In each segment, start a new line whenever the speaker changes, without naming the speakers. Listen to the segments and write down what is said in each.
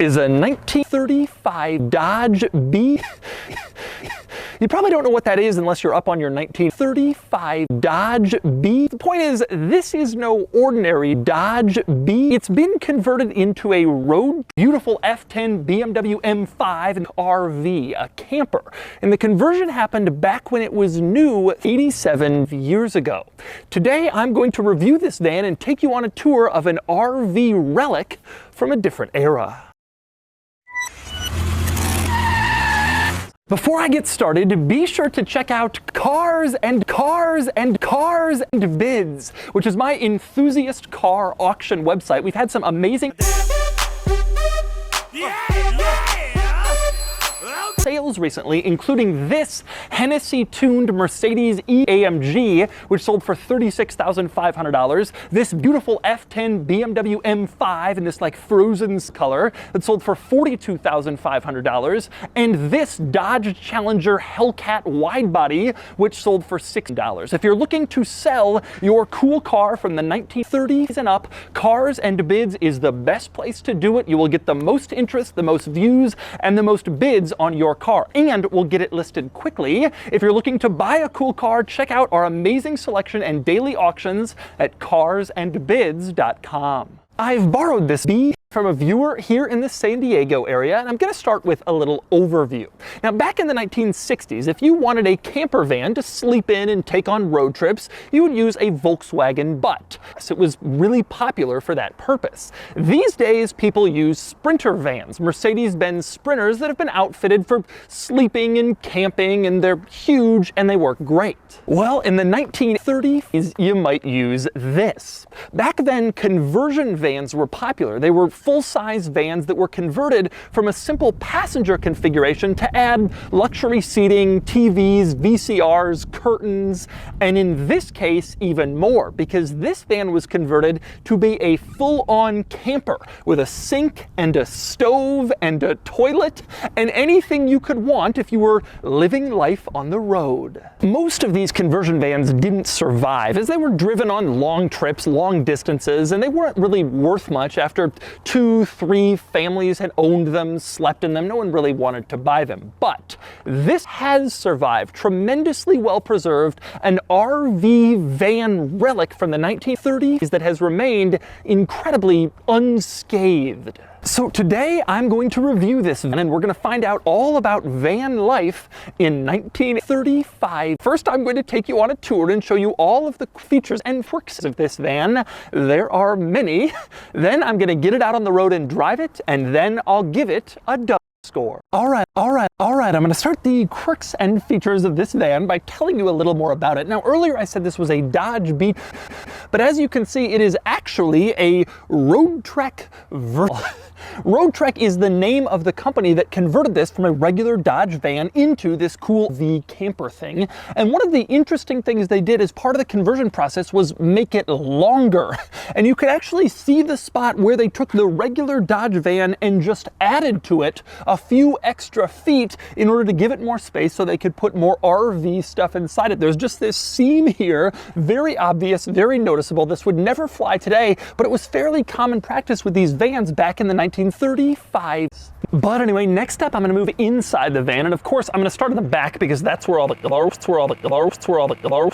is a 1935 Dodge B. You probably don't know what that is unless you're up on your 1935 Dodge B. The point is, this is no ordinary Dodge B. It's been converted into a road, beautiful F10 BMW M5 and RV, a camper. And the conversion happened back when it was new 87 years ago. Today, I'm going to review this van and take you on a tour of an RV relic from a different era. Before I get started, be sure to check out Cars and Bids, which is my enthusiast car auction website. We've had some amazing sales recently, including this Hennessy-tuned Mercedes E-AMG, which sold for $36,500, this beautiful F10 BMW M5 in this like frozen color that sold for $42,500, and this Dodge Challenger Hellcat widebody, which sold for $6. If you're looking to sell your cool car from the 1930s and up, Cars and Bids is the best place to do it. You will get the most interest, the most views, and the most bids on your car, and we'll get it listed quickly. If you're looking to buy a cool car, check out our amazing selection and daily auctions at carsandbids.com. I've borrowed this B from a viewer here in the San Diego area, and I'm going to start with a little overview. Now, back in the 1960s, if you wanted a camper van to sleep in and take on road trips, you would use a Volkswagen Butt. So it was really popular for that purpose. These days, people use Sprinter vans, Mercedes-Benz Sprinters that have been outfitted for sleeping and camping, and they're huge and they work great. Well, in the 1930s, you might use this. Back then, conversion vans were popular. They were full-size vans that were converted from a simple passenger configuration to add luxury seating, TVs, VCRs, curtains, and in this case, even more, because this van was converted to be a full-on camper with a sink and a stove and a toilet and anything you could want if you were living life on the road. Most of these conversion vans didn't survive as they were driven on long trips, long distances, and they weren't really worth much after 2-3 families had owned them, slept in them. No one really wanted to buy them. But this has survived, tremendously well preserved, an RV van relic from the 1930s that has remained incredibly unscathed. So today I'm going to review this van and we're going to find out all about van life in 1935. First, I'm going to take you on a tour and show you all of the features and quirks of this van. There are many. Then I'm going to get it out on the road and drive it, and then I'll give it a dub score. All right. I'm going to start the quirks and features of this van by telling you a little more about it. Now, earlier I said this was a Dodge B, but as you can see, it is actually a Road Trek Road Trek is the name of the company that converted this from a regular Dodge van into this cool V camper thing. And one of the interesting things they did as part of the conversion process was make it longer. And you could actually see the spot where they took the regular Dodge van and just added to it a few extra feet in order to give it more space so they could put more RV stuff inside it. There's just this seam here, very obvious, very noticeable. This would never fly today, but it was fairly common practice with these vans back in the 1935s. But anyway, next up I'm going to move inside the van, and of course I'm going to start in the back because that's where all the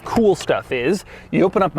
cool stuff is. You open up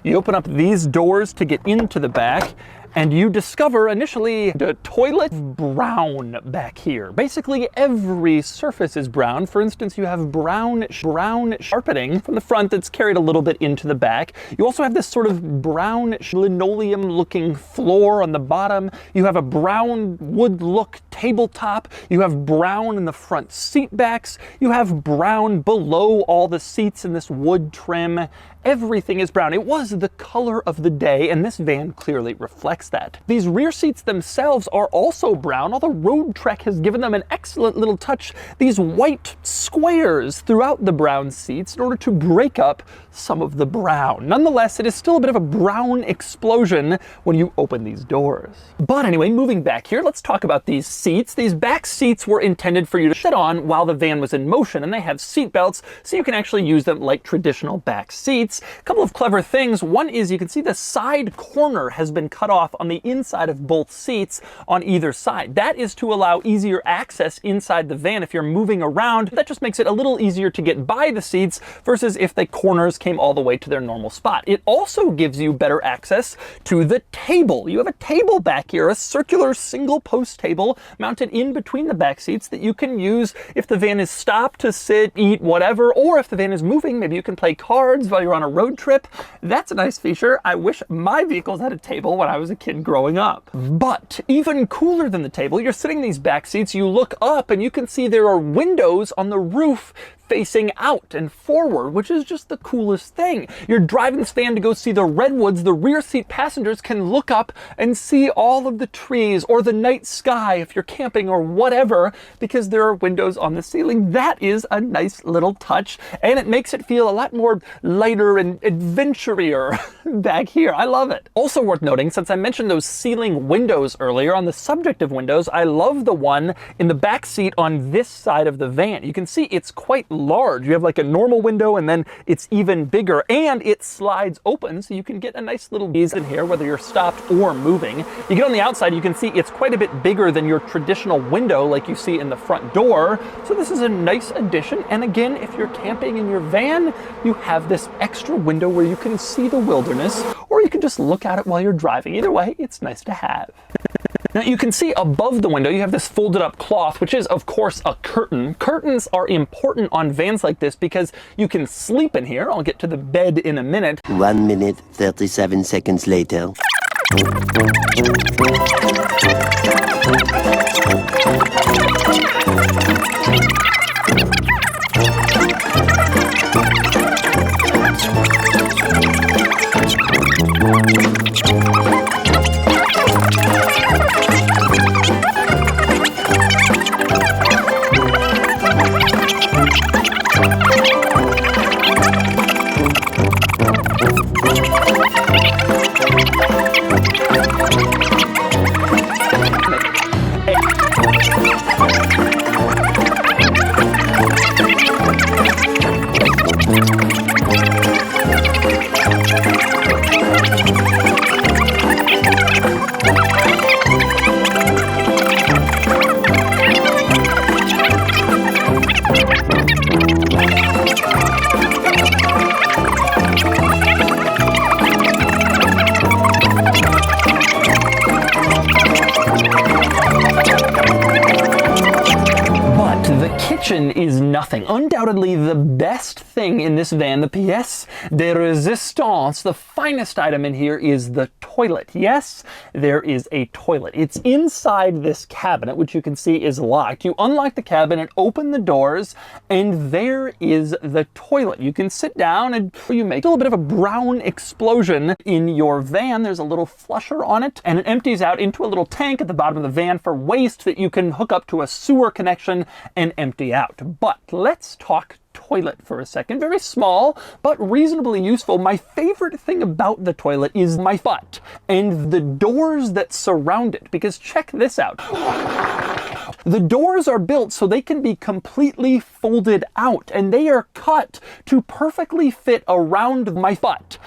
You open up these doors to get into the back, and you discover initially the toilet brown back here. Basically every surface is brown. For instance, you have brown sharpening from the front that's carried a little bit into the back. You also have this sort of brown linoleum looking floor on the bottom. You have a brown wood look tabletop. You have brown in the front seat backs. You have brown below all the seats in this wood trim. Everything is brown. It was the color of the day, and this van clearly reflects that. These rear seats themselves are also brown, although Road Trek has given them an excellent little touch, these white squares throughout the brown seats in order to break up some of the brown. Nonetheless, it is still a bit of a brown explosion when you open these doors. But anyway, moving back here, let's talk about these seats. These back seats were intended for you to sit on while the van was in motion, and they have seat belts, so you can actually use them like traditional back seats. A couple of clever things. One is you can see the side corner has been cut off off on the inside of both seats on either side. That is to allow easier access inside the van if you're moving around. That just makes it a little easier to get by the seats versus if the corners came all the way to their normal spot. It also gives you better access to the table. You have a table back here, a circular single post table mounted in between the back seats that you can use if the van is stopped to sit, eat, whatever, or if the van is moving, maybe you can play cards while you're on a road trip. That's a nice feature. I wish my vehicles had a table when I was a kid growing up. But even cooler than the table, you're sitting in these back seats, you look up and you can see there are windows on the roof facing out and forward, which is just the coolest thing. You're driving this van to go see the redwoods. The rear seat passengers can look up and see all of the trees or the night sky if you're camping or whatever, because there are windows on the ceiling. That is a nice little touch, and it makes it feel a lot more lighter and adventure-ier back here. I love it. Also worth noting, since I mentioned those ceiling windows earlier, on the subject of windows, I love the one in the back seat on this side of the van. You can see it's quite large. You have like a normal window and then it's even bigger, and it slides open so you can get a nice little gaze in here whether you're stopped or moving. You get on the outside, you can see it's quite a bit bigger than your traditional window like you see in the front door. So this is a nice addition, and again, if you're camping in your van, you have this extra window where you can see the wilderness, or you can just look at it while you're driving. Either way, it's nice to have. Now you can see above the window you have this folded up cloth, which is of course a curtain. Curtains are important on vans like this because you can sleep in here. I'll get to the bed in a minute.
1 minute, 37 seconds later.
Is nothing. Undoubtedly the best thing in this van, the pièce de résistance, the finest item in here is the toilet. Yes, there is a toilet. It's inside this cabinet, which you can see is locked. You unlock the cabinet, open the doors, and there is the toilet. You can sit down and you make a little bit of a brown explosion in your van. There's a little flusher on it, and it empties out into a little tank at the bottom of the van for waste that you can hook up to a sewer connection and empty out. But let's talk toilet for a second. Very small, but reasonably useful. My favorite thing about the toilet is my butt and the doors that surround it, because check this out. The doors are built so they can be completely folded out, and they are cut to perfectly fit around my butt,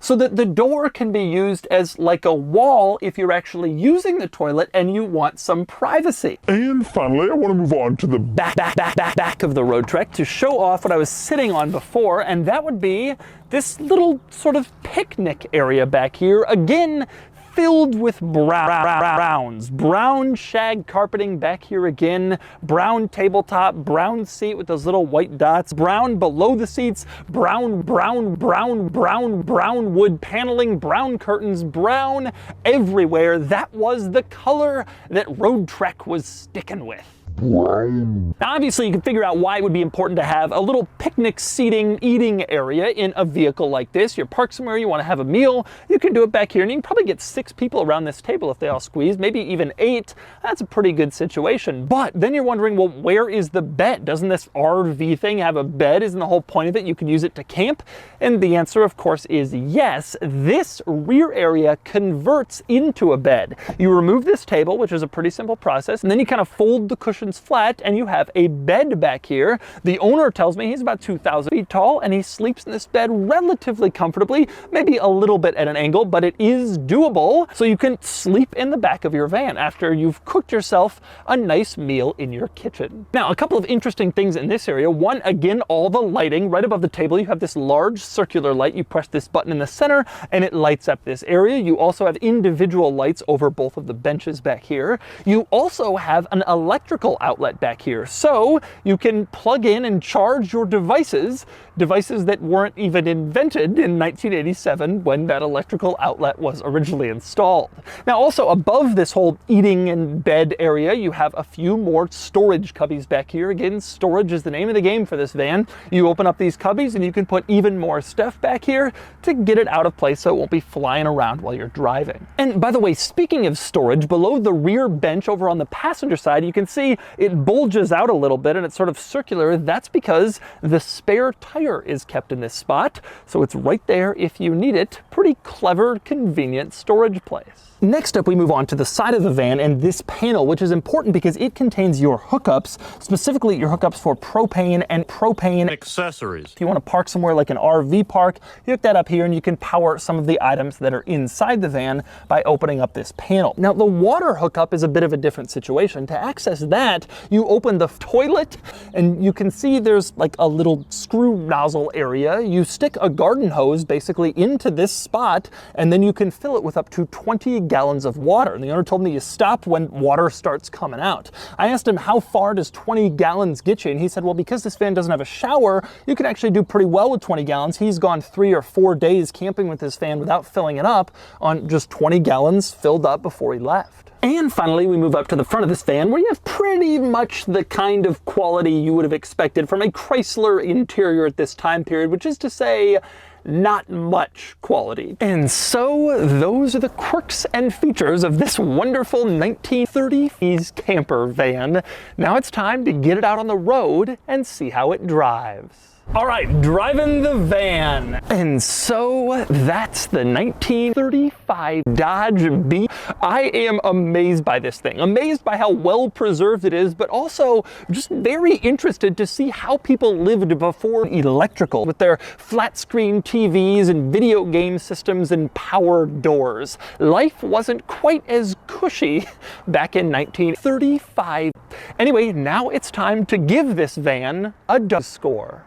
so that the door can be used as like a wall if you're actually using the toilet and you want some privacy.
And finally, I want to move on to the
back of the road trek to show off what I was sitting on before, and that would be this little sort of picnic area back here. Again, filled with browns. Brown shag carpeting back here again, brown tabletop, brown seat with those little white dots, brown below the seats, brown wood paneling, brown curtains, brown everywhere. That was the color that Road Trek was sticking with. Now, obviously, you can figure out why it would be important to have a little picnic seating, eating area in a vehicle like this. You're parked somewhere, you want to have a meal, you can do it back here, and you can probably get 6 people around this table if they all squeeze, maybe even 8. That's a pretty good situation. But then you're wondering, well, where is the bed? Doesn't this RV thing have a bed? Isn't the whole point of it you can use it to camp? And the answer, of course, is yes. This rear area converts into a bed. You remove this table, which is a pretty simple process, and then you kind of fold the cushions comes flat, and you have a bed back here. The owner tells me he's about 2,000 feet tall, and he sleeps in this bed relatively comfortably, maybe a little bit at an angle, but it is doable. So you can sleep in the back of your van after you've cooked yourself a nice meal in your kitchen. Now, a couple of interesting things in this area. One, again, all the lighting. Right above the table, you have this large circular light. You press this button in the center, and it lights up this area. You also have individual lights over both of the benches back here. You also have an electrical outlet back here, so you can plug in and charge your devices that weren't even invented in 1987 when that electrical outlet was originally installed. Now, also above this whole eating and bed area, you have a few more storage cubbies back here. Again, storage is the name of the game for this van. You open up these cubbies and you can put even more stuff back here to get it out of place so it won't be flying around while you're driving. And by the way, speaking of storage, below the rear bench over on the passenger side, you can see it bulges out a little bit and it's sort of circular. That's because the spare tire is kept in this spot, so it's right there if you need it. Pretty clever, convenient storage place. Next up, we move on to the side of the van and this panel, which is important because it contains your hookups, specifically your hookups for propane and propane
accessories.
If you want to park somewhere like an RV park, you hook that up here and you can power some of the items that are inside the van by opening up this panel. Now, the water hookup is a bit of a different situation. To access that, you open the toilet and you can see there's like a little screw nozzle area. You stick a garden hose basically into this spot, and then you can fill it with up to 20 gallons of water. And the owner told me you stop when water starts coming out. I asked him, how far does 20 gallons get you? And he said, well, because this van doesn't have a shower, you can actually do pretty well with 20 gallons. He's gone 3 or 4 days camping with this van without filling it up on just 20 gallons filled up before he left. And finally, we move up to the front of this van where you have pretty much the kind of quality you would have expected from a Chrysler interior at this time period, which is to say, not much quality. And so those are the quirks and features of this wonderful 1930s camper van. Now it's time to get it out on the road and see how it drives. All right, driving the van. And so that's the 1935 Dodge B. I am amazed by this thing, amazed by how well preserved it is, but also just very interested to see how people lived before electrical with their flat screen TVs and video game systems and power doors. Life wasn't quite as cushy back in 1935. Anyway, now it's time to give this van a Dodge score.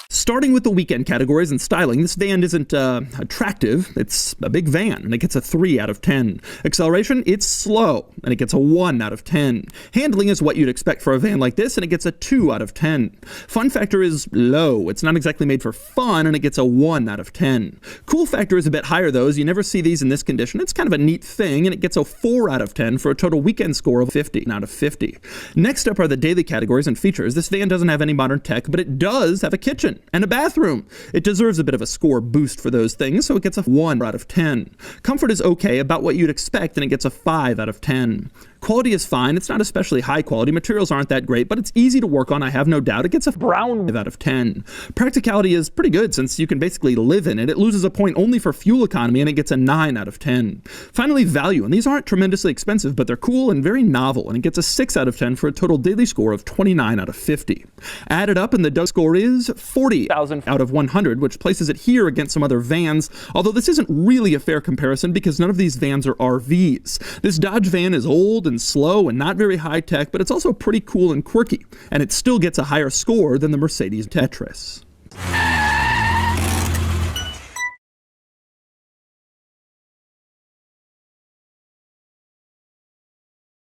Starting with the weekend categories and styling, this van isn't attractive. It's a big van, and it gets a 3 out of 10. Acceleration, it's slow, and it gets a 1 out of 10. Handling is what you'd expect for a van like this, and it gets a 2 out of 10. Fun factor is low. It's not exactly made for fun, and it gets a 1 out of 10. Cool factor is a bit higher, though, as you never see these in this condition. It's kind of a neat thing, and it gets a 4 out of 10 for a total weekend score of 50 out of 50. Next up are the daily categories and features. This van doesn't have any modern tech, but it does have a kitchen and a bathroom. It deserves a bit of a score boost for those things, so it gets a 1 out of 10. Comfort is okay, about what you'd expect, and it gets a 5 out of 10. Quality is fine. It's not especially high quality. Materials aren't that great, but it's easy to work on, I have no doubt. It gets a brown 5 out of 10. Practicality is pretty good since you can basically live in it. It loses a point only for fuel economy, and it gets a 9 out of 10. Finally, value. And these aren't tremendously expensive, but they're cool and very novel, and it gets a 6 out of 10 for a total daily score of 29 out of 50. Added up, and the Dodge score is 40,000 out of 100, which places it here against some other vans, although this isn't really a fair comparison because none of these vans are RVs. This Dodge van is old and slow and not very high tech, but it's also pretty cool and quirky, and it still gets a higher score than the Mercedes Tetris.